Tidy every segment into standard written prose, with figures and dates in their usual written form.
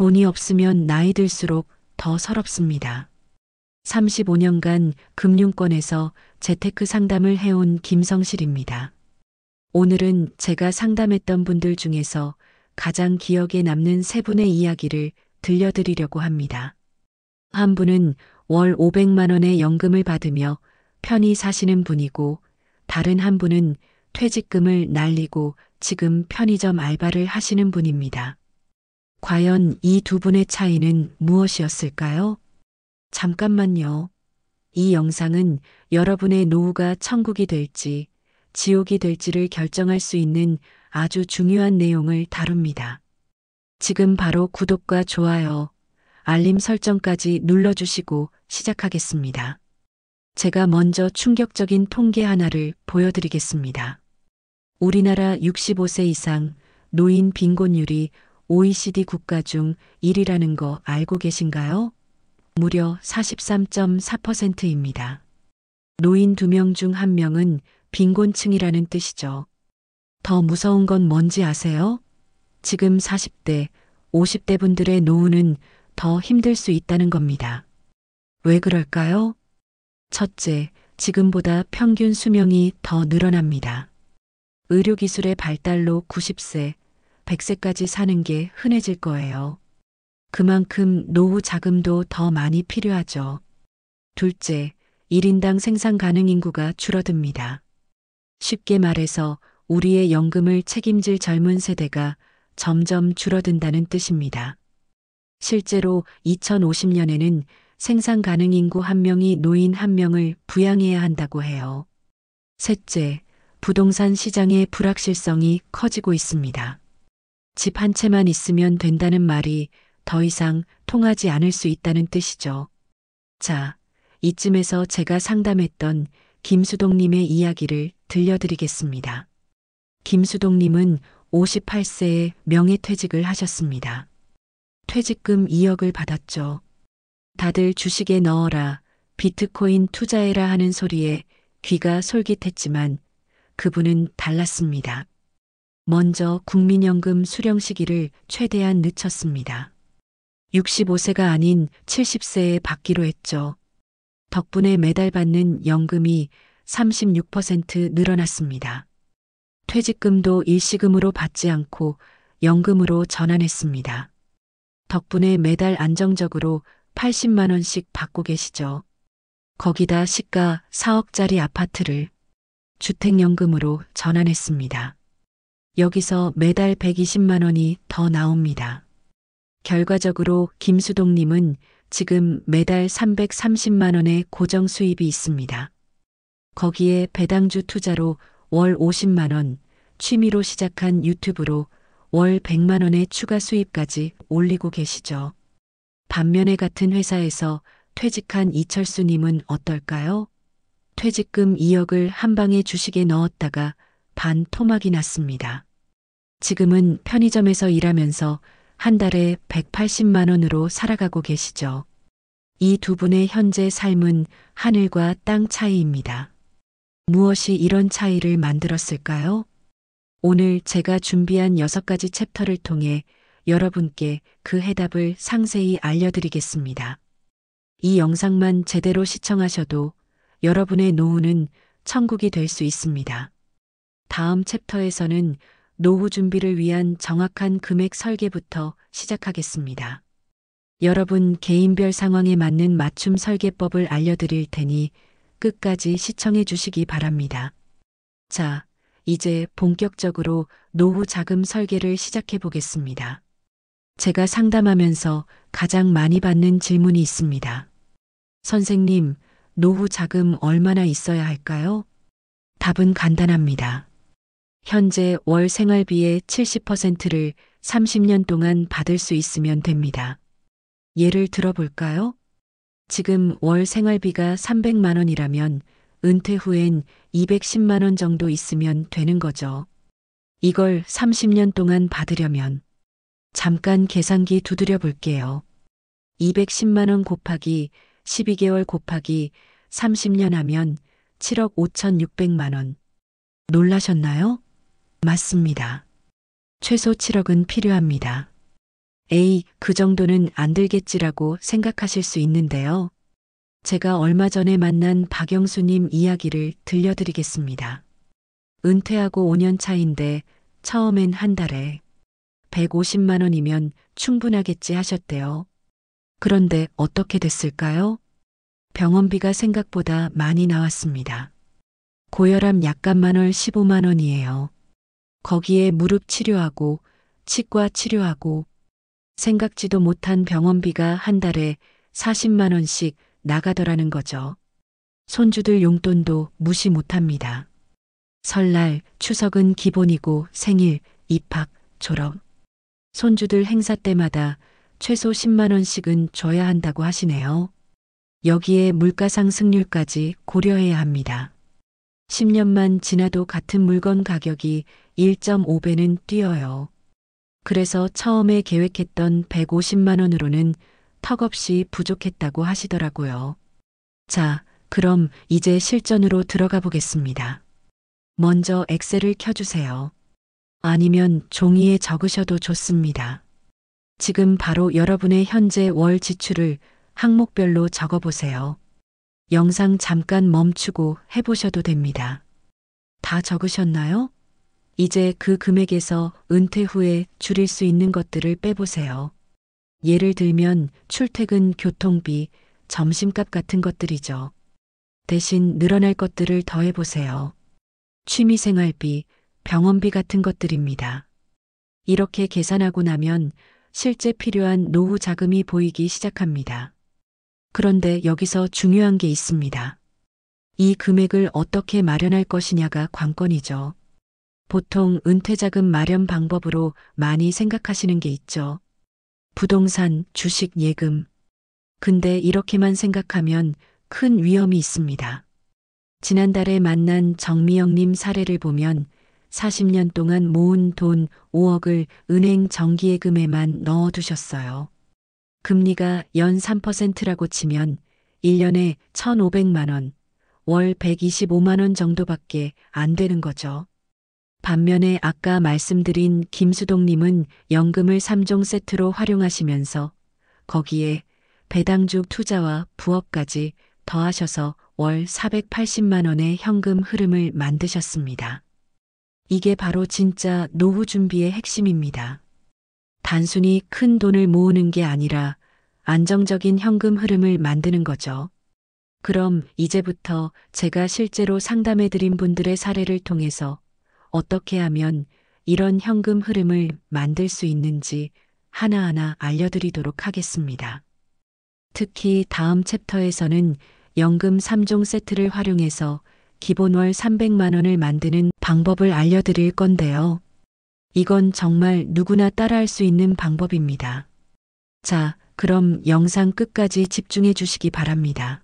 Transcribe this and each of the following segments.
돈이 없으면 나이 들수록 더 서럽습니다. 35년간 금융권에서 재테크 상담을 해온 김성실입니다. 오늘은 제가 상담했던 분들 중에서 가장 기억에 남는 세 분의 이야기를 들려드리려고 합니다. 한 분은 월 500만 원의 연금을 받으며 편히 사시는 분이고, 다른 한 분은 퇴직금을 날리고 지금 편의점 알바를 하시는 분입니다. 과연 이 두 분의 차이는 무엇이었을까요? 잠깐만요. 이 영상은 여러분의 노후가 천국이 될지 지옥이 될지를 결정할 수 있는 아주 중요한 내용을 다룹니다. 지금 바로 구독과 좋아요, 알림 설정까지 눌러주시고 시작하겠습니다. 제가 먼저 충격적인 통계 하나를 보여드리겠습니다. 우리나라 65세 이상 노인 빈곤율이 OECD 국가 중 1위라는 거 알고 계신가요? 무려 43.4%입니다. 노인 2명 중 1명은 빈곤층이라는 뜻이죠. 더 무서운 건 뭔지 아세요? 지금 40대, 50대 분들의 노후는 더 힘들 수 있다는 겁니다. 왜 그럴까요? 첫째, 지금보다 평균 수명이 더 늘어납니다. 의료기술의 발달로 90세, 100세까지 사는 게 흔해질 거예요. 그만큼 노후 자금도 더 많이 필요하죠. 둘째, 1인당 생산 가능 인구가 줄어듭니다. 쉽게 말해서 우리의 연금을 책임질 젊은 세대가 점점 줄어든다는 뜻입니다. 실제로 2050년에는 생산 가능 인구 1명이 노인 1명을 부양해야 한다고 해요. 셋째, 부동산 시장의 불확실성이 커지고 있습니다. 집 한 채만 있으면 된다는 말이 더 이상 통하지 않을 수 있다는 뜻이죠. 자, 이쯤에서 제가 상담했던 김수동님의 이야기를 들려드리겠습니다. 김수동님은 58세에 명예퇴직을 하셨습니다. 퇴직금 2억을 받았죠. 다들 주식에 넣어라, 비트코인 투자해라 하는 소리에 귀가 솔깃했지만 그분은 달랐습니다. 먼저 국민연금 수령 시기를 최대한 늦췄습니다. 65세가 아닌 70세에 받기로 했죠. 덕분에 매달 받는 연금이 36% 늘어났습니다. 퇴직금도 일시금으로 받지 않고 연금으로 전환했습니다. 덕분에 매달 안정적으로 80만 원씩 받고 계시죠. 거기다 시가 4억짜리 아파트를 주택연금으로 전환했습니다. 여기서 매달 120만 원이 더 나옵니다. 결과적으로 김수동님은 지금 매달 330만 원의 고정 수입이 있습니다. 거기에 배당주 투자로 월 50만 원, 취미로 시작한 유튜브로 월 100만 원의 추가 수입까지 올리고 계시죠. 반면에 같은 회사에서 퇴직한 이철수님은 어떨까요? 퇴직금 2억을 한 방에 주식에 넣었다가 반토막이 났습니다. 지금은 편의점에서 일하면서 한 달에 180만 원으로 살아가고 계시죠. 이 두 분의 현재 삶은 하늘과 땅 차이입니다. 무엇이 이런 차이를 만들었을까요? 오늘 제가 준비한 6가지 챕터를 통해 여러분께 그 해답을 상세히 알려드리겠습니다. 이 영상만 제대로 시청하셔도 여러분의 노후는 천국이 될 수 있습니다. 다음 챕터에서는 노후 준비를 위한 정확한 금액 설계부터 시작하겠습니다. 여러분 개인별 상황에 맞는 맞춤 설계법을 알려드릴 테니 끝까지 시청해 주시기 바랍니다. 자, 이제 본격적으로 노후 자금 설계를 시작해 보겠습니다. 제가 상담하면서 가장 많이 받는 질문이 있습니다. 선생님, 노후 자금 얼마나 있어야 할까요? 답은 간단합니다. 현재 월 생활비의 70%를 30년 동안 받을 수 있으면 됩니다. 예를 들어볼까요? 지금 월 생활비가 300만 원이라면 은퇴 후엔 210만 원 정도 있으면 되는 거죠. 이걸 30년 동안 받으려면 잠깐 계산기 두드려 볼게요. 210만 원 곱하기 12개월 곱하기 30년 하면 7억 5,600만 원. 놀라셨나요? 맞습니다. 최소 7억은 필요합니다. 에이, 그 정도는 안 들겠지라고 생각하실 수 있는데요. 제가 얼마 전에 만난 박영수님 이야기를 들려드리겠습니다. 은퇴하고 5년 차인데 처음엔 한 달에 150만 원이면 충분하겠지 하셨대요. 그런데 어떻게 됐을까요? 병원비가 생각보다 많이 나왔습니다. 고혈압 약값만월 15만 원이에요. 거기에 무릎 치료하고 치과 치료하고 생각지도 못한 병원비가 한 달에 40만 원씩 나가더라는 거죠. 손주들 용돈도 무시 못합니다. 설날, 추석은 기본이고 생일, 입학, 졸업. 손주들 행사 때마다 최소 10만 원씩은 줘야 한다고 하시네요. 여기에 물가 상승률까지 고려해야 합니다. 10년만 지나도 같은 물건 가격이 1.5배는 뛰어요. 그래서 처음에 계획했던 150만 원으로는 턱없이 부족했다고 하시더라고요. 자, 그럼 이제 실전으로 들어가 보겠습니다. 먼저 엑셀을 켜주세요. 아니면 종이에 적으셔도 좋습니다. 지금 바로 여러분의 현재 월 지출을 항목별로 적어보세요. 영상 잠깐 멈추고 해보셔도 됩니다. 다 적으셨나요? 이제 그 금액에서 은퇴 후에 줄일 수 있는 것들을 빼보세요. 예를 들면 출퇴근 교통비, 점심값 같은 것들이죠. 대신 늘어날 것들을 더해보세요. 취미생활비, 병원비 같은 것들입니다. 이렇게 계산하고 나면 실제 필요한 노후 자금이 보이기 시작합니다. 그런데 여기서 중요한 게 있습니다. 이 금액을 어떻게 마련할 것이냐가 관건이죠. 보통 은퇴자금 마련 방법으로 많이 생각하시는 게 있죠. 부동산, 주식, 예금. 근데 이렇게만 생각하면 큰 위험이 있습니다. 지난달에 만난 정미영님 사례를 보면 40년 동안 모은 돈 5억을 은행 정기예금에만 넣어두셨어요. 금리가 연 3%라고 치면 1년에 1,500만 원, 월 125만 원 정도밖에 안 되는 거죠. 반면에 아까 말씀드린 김수동님은 연금을 3종 세트로 활용하시면서 거기에 배당주 투자와 부업까지 더하셔서 월 480만 원의 현금 흐름을 만드셨습니다. 이게 바로 진짜 노후 준비의 핵심입니다. 단순히 큰 돈을 모으는 게 아니라 안정적인 현금 흐름을 만드는 거죠. 그럼 이제부터 제가 실제로 상담해 드린 분들의 사례를 통해서 어떻게 하면 이런 현금 흐름을 만들 수 있는지 하나하나 알려드리도록 하겠습니다. 특히 다음 챕터에서는 연금 3종 세트를 활용해서 기본 월 300만 원을 만드는 방법을 알려드릴 건데요. 이건 정말 누구나 따라할 수 있는 방법입니다. 자, 그럼 영상 끝까지 집중해 주시기 바랍니다.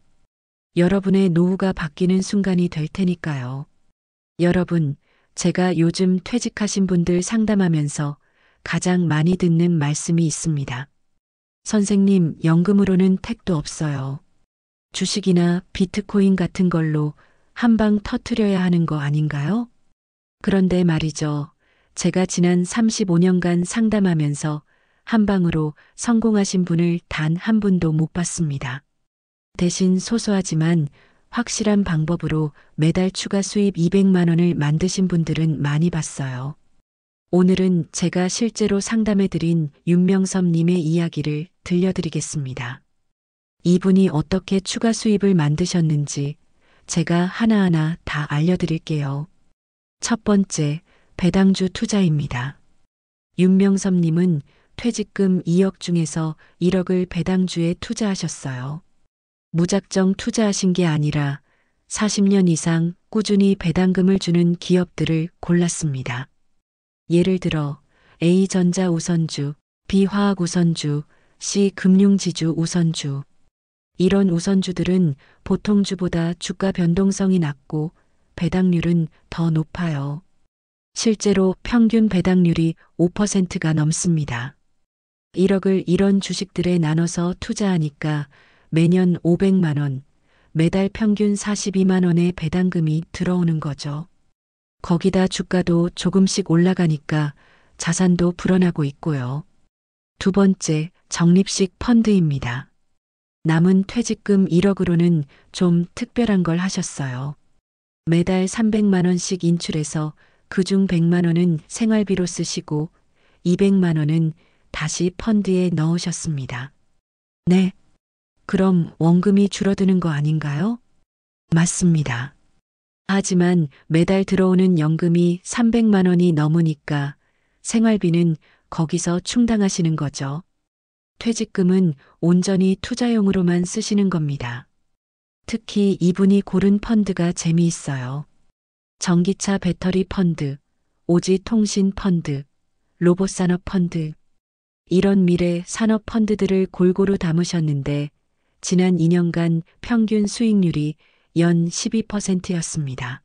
여러분의 노후가 바뀌는 순간이 될 테니까요. 여러분, 제가 요즘 퇴직하신 분들 상담하면서 가장 많이 듣는 말씀이 있습니다. 선생님, 연금으로는 택도 없어요. 주식이나 비트코인 같은 걸로 한방 터트려야 하는 거 아닌가요? 그런데 말이죠. 제가 지난 35년간 상담하면서 한방으로 성공하신 분을 단 한 분도 못 봤습니다. 대신 소소하지만 확실한 방법으로 매달 추가 수입 200만 원을 만드신 분들은 많이 봤어요. 오늘은 제가 실제로 상담해드린 윤명섭님의 이야기를 들려드리겠습니다. 이분이 어떻게 추가 수입을 만드셨는지 제가 하나하나 다 알려드릴게요. 첫 번째, 배당주 투자입니다. 윤명섭님은 퇴직금 2억 중에서 1억을 배당주에 투자하셨어요. 무작정 투자하신 게 아니라 40년 이상 꾸준히 배당금을 주는 기업들을 골랐습니다. 예를 들어 A전자 우선주, B화학 우선주, C금융지주 우선주. 이런 우선주들은 보통 주보다 주가 변동성이 낮고 배당률은 더 높아요. 실제로 평균 배당률이 5%가 넘습니다. 1억을 이런 주식들에 나눠서 투자하니까 매년 500만 원, 매달 평균 42만 원의 배당금이 들어오는 거죠. 거기다 주가도 조금씩 올라가니까 자산도 불어나고 있고요. 두 번째, 적립식 펀드입니다. 남은 퇴직금 1억으로는 좀 특별한 걸 하셨어요. 매달 300만 원씩 인출해서 그중 100만 원은 생활비로 쓰시고 200만 원은 다시 펀드에 넣으셨습니다. 네. 그럼 원금이 줄어드는 거 아닌가요? 맞습니다. 하지만 매달 들어오는 연금이 300만 원이 넘으니까 생활비는 거기서 충당하시는 거죠. 퇴직금은 온전히 투자용으로만 쓰시는 겁니다. 특히 이분이 고른 펀드가 재미있어요. 전기차 배터리 펀드, 오지 통신 펀드, 로봇 산업 펀드, 이런 미래 산업 펀드들을 골고루 담으셨는데 지난 2년간 평균 수익률이 연 12%였습니다.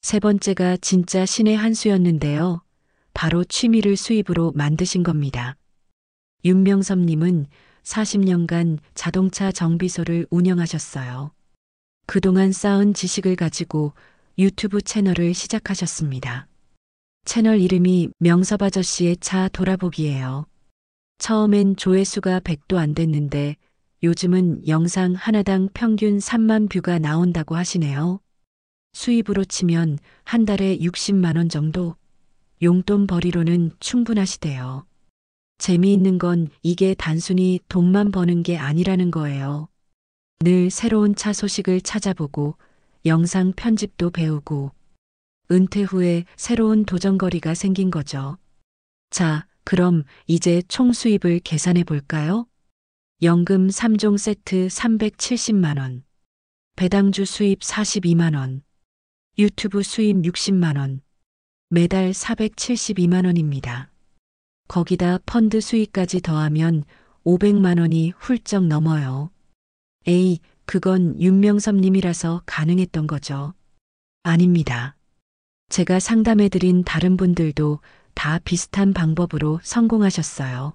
세 번째가 진짜 신의 한 수였는데요. 바로 취미를 수입으로 만드신 겁니다. 윤명섭님은 40년간 자동차 정비소를 운영하셨어요. 그동안 쌓은 지식을 가지고 유튜브 채널을 시작하셨습니다. 채널 이름이 명섭 아저씨의 차 돌아보기예요. 처음엔 조회수가 100도 안 됐는데 요즘은 영상 하나당 평균 3만 뷰가 나온다고 하시네요. 수입으로 치면 한 달에 60만 원 정도? 용돈 벌이로는 충분하시대요. 재미있는 건 이게 단순히 돈만 버는 게 아니라는 거예요. 늘 새로운 차 소식을 찾아보고 영상 편집도 배우고 은퇴 후에 새로운 도전거리가 생긴 거죠. 자, 그럼 이제 총 수입을 계산해 볼까요? 연금 3종 세트 370만 원, 배당주 수입 42만 원, 유튜브 수입 60만 원, 매달 472만 원입니다. 거기다 펀드 수익까지 더하면 500만 원이 훌쩍 넘어요. 에이, 그건 윤명섭님이라서 가능했던 거죠. 아닙니다. 제가 상담해드린 다른 분들도 다 비슷한 방법으로 성공하셨어요.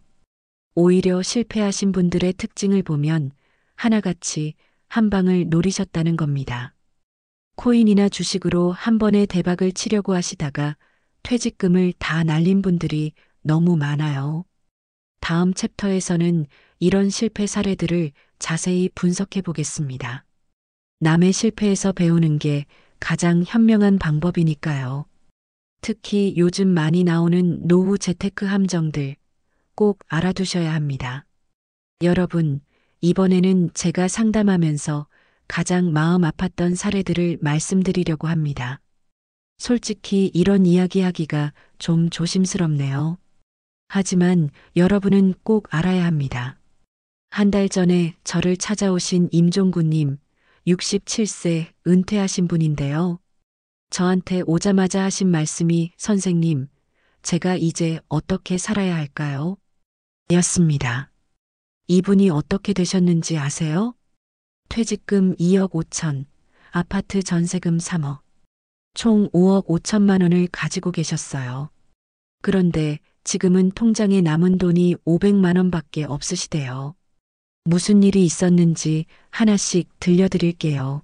오히려 실패하신 분들의 특징을 보면 하나같이 한 방을 노리셨다는 겁니다. 코인이나 주식으로 한 번에 대박을 치려고 하시다가 퇴직금을 다 날린 분들이 너무 많아요. 다음 챕터에서는 이런 실패 사례들을 자세히 분석해 보겠습니다. 남의 실패에서 배우는 게 가장 현명한 방법이니까요. 특히 요즘 많이 나오는 노후 재테크 함정들 꼭 알아두셔야 합니다. 여러분, 이번에는 제가 상담하면서 가장 마음 아팠던 사례들을 말씀드리려고 합니다. 솔직히 이런 이야기 하기가 좀 조심스럽네요. 하지만 여러분은 꼭 알아야 합니다. 한 달 전에 저를 찾아오신 임종구님, 67세 은퇴하신 분인데요. 저한테 오자마자 하신 말씀이 선생님, 제가 이제 어떻게 살아야 할까요? 였습니다. 이분이 어떻게 되셨는지 아세요? 퇴직금 2억 5천, 아파트 전세금 3억, 총 5억 5천만 원을 가지고 계셨어요. 그런데 지금은 통장에 남은 돈이 500만 원밖에 없으시대요. 무슨 일이 있었는지 하나씩 들려드릴게요.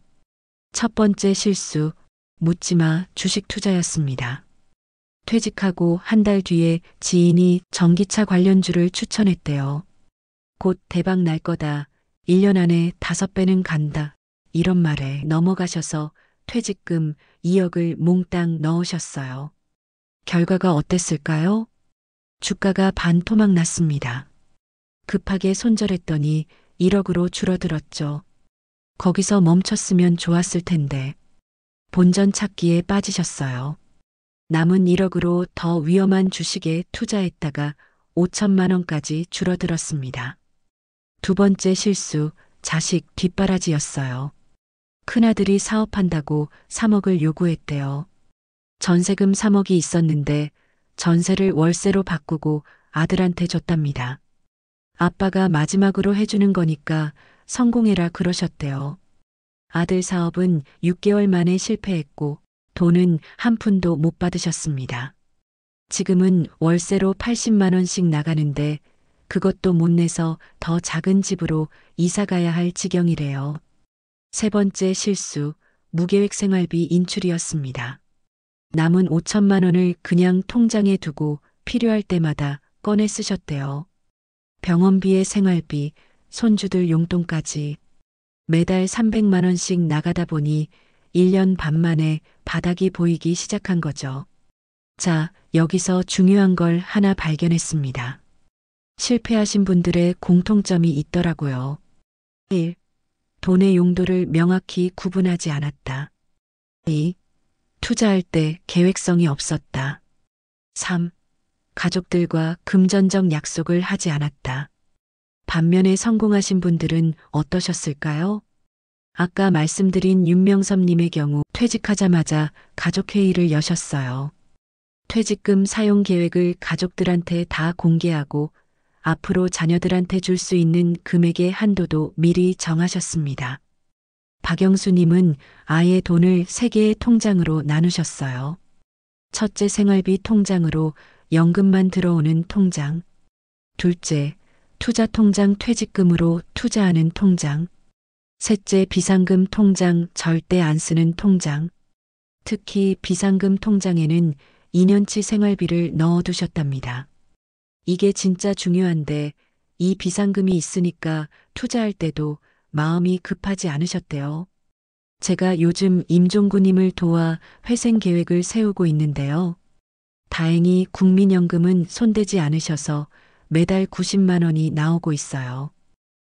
첫 번째 실수, 묻지마 주식 투자였습니다. 퇴직하고 한 달 뒤에 지인이 전기차 관련주를 추천했대요. 곧 대박 날 거다. 1년 안에 5배는 간다. 이런 말에 넘어가셔서 퇴직금 2억을 몽땅 넣으셨어요. 결과가 어땠을까요? 주가가 반토막 났습니다. 급하게 손절했더니 1억으로 줄어들었죠. 거기서 멈췄으면 좋았을 텐데 본전 찾기에 빠지셨어요. 남은 1억으로 더 위험한 주식에 투자했다가 5천만 원까지 줄어들었습니다. 두 번째 실수, 자식 뒷바라지였어요. 큰아들이 사업한다고 3억을 요구했대요. 전세금 3억이 있었는데 전세를 월세로 바꾸고 아들한테 줬답니다. 아빠가 마지막으로 해주는 거니까 성공해라 그러셨대요. 아들 사업은 6개월 만에 실패했고 돈은 한 푼도 못 받으셨습니다. 지금은 월세로 80만 원씩 나가는데 그것도 못 내서 더 작은 집으로 이사 가야 할 지경이래요. 세 번째 실수, 무계획 생활비 인출이었습니다. 남은 5천만 원을 그냥 통장에 두고 필요할 때마다 꺼내 쓰셨대요. 병원비에 생활비, 손주들 용돈까지 매달 300만 원씩 나가다 보니 1년 반 만에 바닥이 보이기 시작한 거죠. 자, 여기서 중요한 걸 하나 발견했습니다. 실패하신 분들의 공통점이 있더라고요. 1. 돈의 용도를 명확히 구분하지 않았다. 2. 투자할 때 계획성이 없었다. 3. 가족들과 금전적 약속을 하지 않았다. 반면에 성공하신 분들은 어떠셨을까요? 아까 말씀드린 윤명섭님의 경우 퇴직하자마자 가족회의를 여셨어요. 퇴직금 사용 계획을 가족들한테 다 공개하고 앞으로 자녀들한테 줄 수 있는 금액의 한도도 미리 정하셨습니다. 박영수님은 아예 돈을 3개의 통장으로 나누셨어요. 첫째 생활비 통장으로 연금만 들어오는 통장. 둘째, 투자 통장 퇴직금으로 투자하는 통장. 셋째, 비상금 통장 절대 안 쓰는 통장. 특히 비상금 통장에는 2년치 생활비를 넣어두셨답니다. 이게 진짜 중요한데 이 비상금이 있으니까 투자할 때도 마음이 급하지 않으셨대요. 제가 요즘 임종구님을 도와 회생 계획을 세우고 있는데요. 다행히 국민연금은 손대지 않으셔서 매달 90만 원이 나오고 있어요.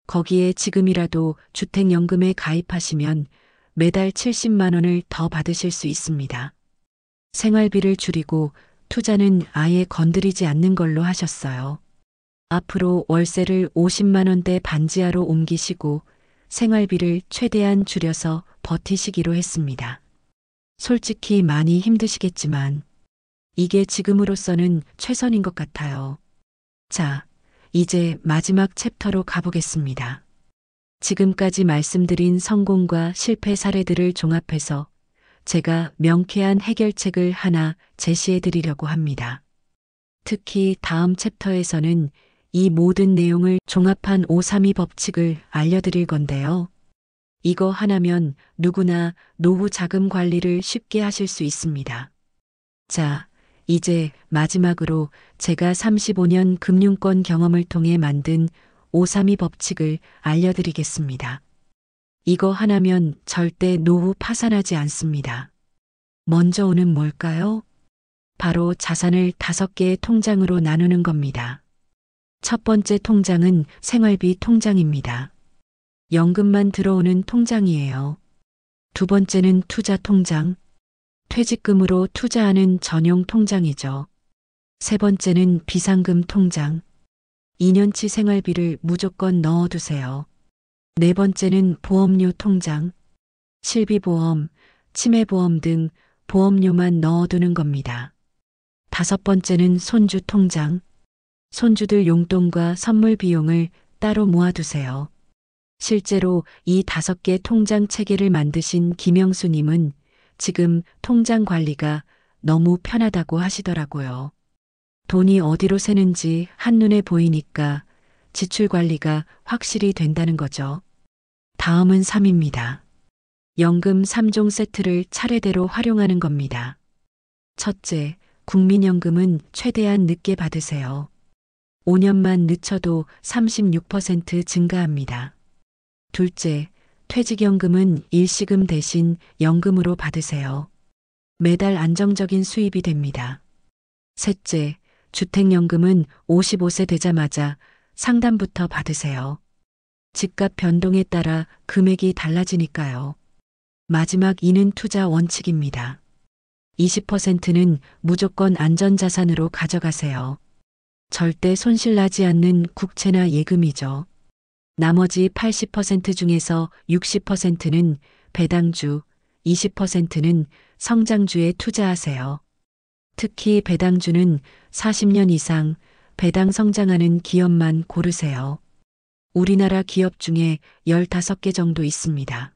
거기에 지금이라도 주택연금에 가입하시면 매달 70만 원을 더 받으실 수 있습니다. 생활비를 줄이고 투자는 아예 건드리지 않는 걸로 하셨어요. 앞으로 월세를 50만 원대 반지하로 옮기시고 생활비를 최대한 줄여서 버티시기로 했습니다. 솔직히 많이 힘드시겠지만 이게 지금으로서는 최선인 것 같아요. 자, 이제 마지막 챕터로 가보겠습니다. 지금까지 말씀드린 성공과 실패 사례들을 종합해서 제가 명쾌한 해결책을 하나 제시해 드리려고 합니다. 특히 다음 챕터에서는 이 모든 내용을 종합한 532 법칙을 알려드릴 건데요. 이거 하나면 누구나 노후 자금 관리를 쉽게 하실 수 있습니다. 자, 이제 마지막으로 제가 35년 금융권 경험을 통해 만든 532 법칙을 알려드리겠습니다. 이거 하나면 절대 노후 파산하지 않습니다. 먼저는 뭘까요? 바로 자산을 5개의 통장으로 나누는 겁니다. 첫 번째 통장은 생활비 통장입니다. 연금만 들어오는 통장이에요. 두 번째는 투자 통장. 퇴직금으로 투자하는 전용 통장이죠. 세 번째는 비상금 통장. 2년치 생활비를 무조건 넣어두세요. 네 번째는 보험료 통장. 실비보험, 치매보험 등 보험료만 넣어두는 겁니다. 다섯 번째는 손주 통장. 손주들 용돈과 선물 비용을 따로 모아두세요. 실제로 이 5개 통장 체계를 만드신 김영수님은 지금 통장 관리가 너무 편하다고 하시더라고요. 돈이 어디로 새는지 한눈에 보이니까 지출 관리가 확실히 된다는 거죠. 다음은 3입니다. 연금 3종 세트를 차례대로 활용하는 겁니다. 첫째, 국민연금은 최대한 늦게 받으세요. 5년만 늦춰도 36% 증가합니다. 둘째, 퇴직연금은 일시금 대신 연금으로 받으세요. 매달 안정적인 수입이 됩니다. 셋째, 주택연금은 55세 되자마자 상담부터 받으세요. 집값 변동에 따라 금액이 달라지니까요. 마지막 2는 투자 원칙입니다. 20%는 무조건 안전자산으로 가져가세요. 절대 손실나지 않는 국채나 예금이죠. 나머지 80% 중에서 60%는 배당주, 20%는 성장주에 투자하세요. 특히 배당주는 40년 이상 배당 성장하는 기업만 고르세요. 우리나라 기업 중에 15개 정도 있습니다.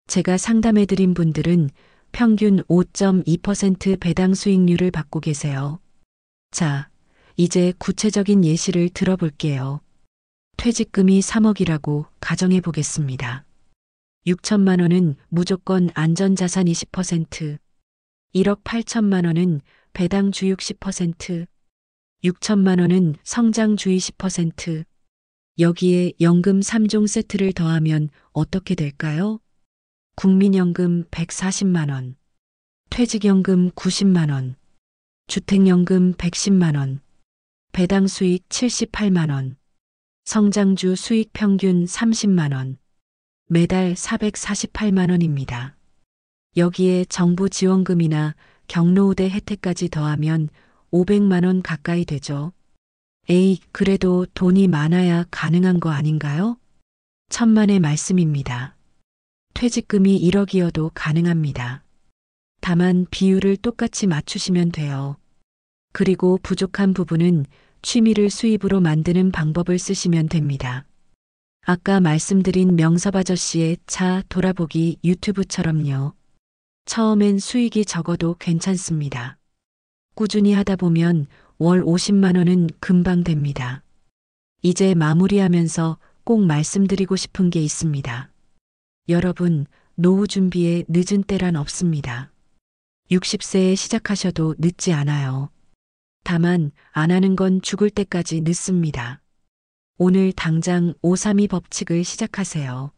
제가 상담해드린 분들은 평균 5.2% 배당 수익률을 받고 계세요. 자, 이제 구체적인 예시를 들어볼게요. 퇴직금이 3억이라고 가정해 보겠습니다. 6천만 원은 무조건 안전자산 20%, 1억 8천만 원은 배당주 60%, 6천만 원은 성장주 20%, 여기에 연금 3종 세트를 더하면 어떻게 될까요? 국민연금 140만 원, 퇴직연금 90만 원, 주택연금 110만 원, 배당 수익 78만 원, 성장주 수익 평균 30만 원, 매달 448만 원입니다. 여기에 정부 지원금이나 경로우대 혜택까지 더하면 500만 원 가까이 되죠. 에이, 그래도 돈이 많아야 가능한 거 아닌가요? 천만의 말씀입니다. 퇴직금이 1억이어도 가능합니다. 다만 비율을 똑같이 맞추시면 돼요. 그리고 부족한 부분은 취미를 수입으로 만드는 방법을 쓰시면 됩니다. 아까 말씀드린 명섭 아저씨의 차 돌아보기 유튜브처럼요. 처음엔 수익이 적어도 괜찮습니다. 꾸준히 하다 보면 월 50만 원은 금방 됩니다. 이제 마무리하면서 꼭 말씀드리고 싶은 게 있습니다. 여러분, 노후 준비에 늦은 때란 없습니다. 60세에 시작하셔도 늦지 않아요. 다만 안 하는 건 죽을 때까지 늦습니다. 오늘 당장 532 법칙을 시작하세요.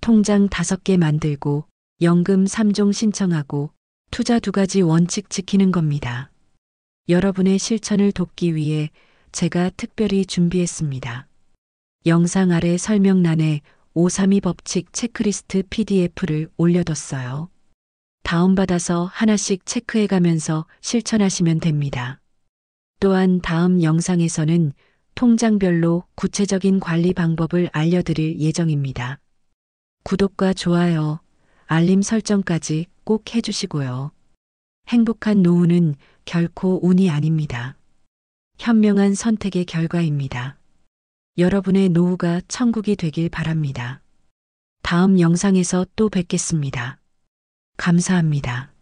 통장 5개 만들고 연금 3종 신청하고 투자 2가지 원칙 지키는 겁니다. 여러분의 실천을 돕기 위해 제가 특별히 준비했습니다. 영상 아래 설명란에 532 법칙 체크리스트 PDF를 올려뒀어요. 다운받아서 하나씩 체크해가면서 실천하시면 됩니다. 또한 다음 영상에서는 통장별로 구체적인 관리 방법을 알려드릴 예정입니다. 구독과 좋아요, 알림 설정까지 꼭 해주시고요. 행복한 노후는 결코 운이 아닙니다. 현명한 선택의 결과입니다. 여러분의 노후가 천국이 되길 바랍니다. 다음 영상에서 또 뵙겠습니다. 감사합니다.